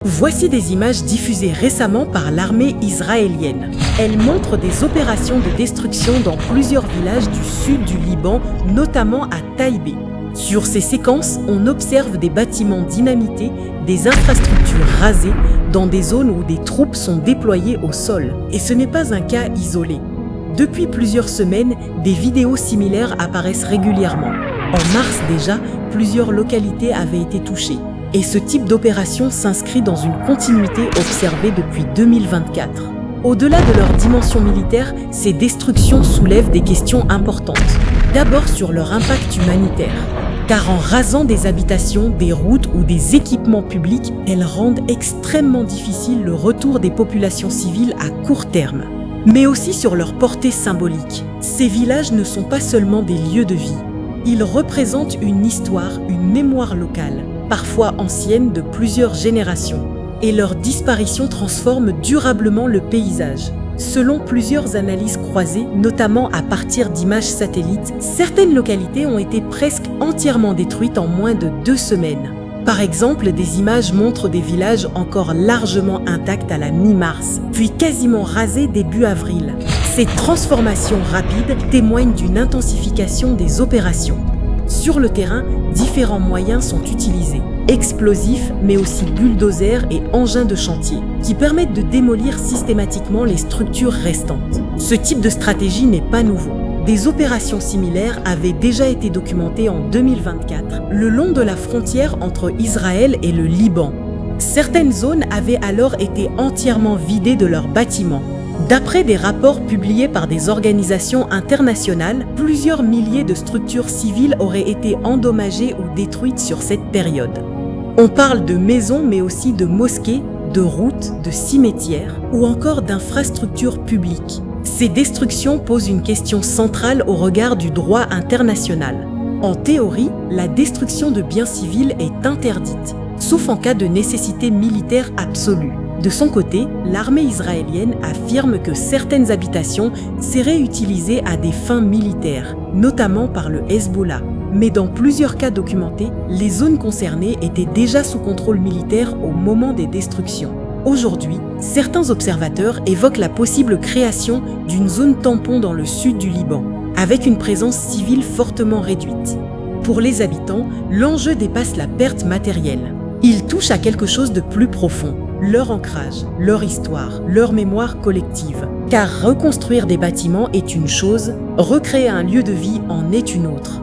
Voici des images diffusées récemment par l'armée israélienne. Elles montrent des opérations de destruction dans plusieurs villages du sud du Liban, notamment à Taïbé. Sur ces séquences, on observe des bâtiments dynamités, des infrastructures rasées, dans des zones où des troupes sont déployées au sol. Et ce n'est pas un cas isolé. Depuis plusieurs semaines, des vidéos similaires apparaissent régulièrement. En mars déjà, plusieurs localités avaient été touchées. Et ce type d'opération s'inscrit dans une continuité observée depuis 2024. Au-delà de leur dimension militaire, ces destructions soulèvent des questions importantes. D'abord sur leur impact humanitaire. Car en rasant des habitations, des routes ou des équipements publics, elles rendent extrêmement difficile le retour des populations civiles à court terme. Mais aussi sur leur portée symbolique. Ces villages ne sont pas seulement des lieux de vie. Ils représentent une histoire, une mémoire locale, parfois ancienne de plusieurs générations. Et leur disparition transforme durablement le paysage. Selon plusieurs analyses croisées, notamment à partir d'images satellites, certaines localités ont été presque entièrement détruites en moins de 2 semaines. Par exemple, des images montrent des villages encore largement intacts à la mi-mars, puis quasiment rasés début avril. Ces transformations rapides témoignent d'une intensification des opérations. Sur le terrain, différents moyens sont utilisés. Explosifs, mais aussi bulldozers et engins de chantier, qui permettent de démolir systématiquement les structures restantes. Ce type de stratégie n'est pas nouveau. Des opérations similaires avaient déjà été documentées en 2024, le long de la frontière entre Israël et le Liban. Certaines zones avaient alors été entièrement vidées de leurs bâtiments. D'après des rapports publiés par des organisations internationales, plusieurs milliers de structures civiles auraient été endommagées ou détruites sur cette période. On parle de maisons, mais aussi de mosquées, de routes, de cimetières ou encore d'infrastructures publiques. Ces destructions posent une question centrale au regard du droit international. En théorie, la destruction de biens civils est interdite, sauf en cas de nécessité militaire absolue. De son côté, l'armée israélienne affirme que certaines habitations seraient utilisées à des fins militaires, notamment par le Hezbollah. Mais dans plusieurs cas documentés, les zones concernées étaient déjà sous contrôle militaire au moment des destructions. Aujourd'hui, certains observateurs évoquent la possible création d'une zone tampon dans le sud du Liban, avec une présence civile fortement réduite. Pour les habitants, l'enjeu dépasse la perte matérielle. Il touche à quelque chose de plus profond. Leur ancrage, leur histoire, leur mémoire collective. Car reconstruire des bâtiments est une chose, recréer un lieu de vie en est une autre.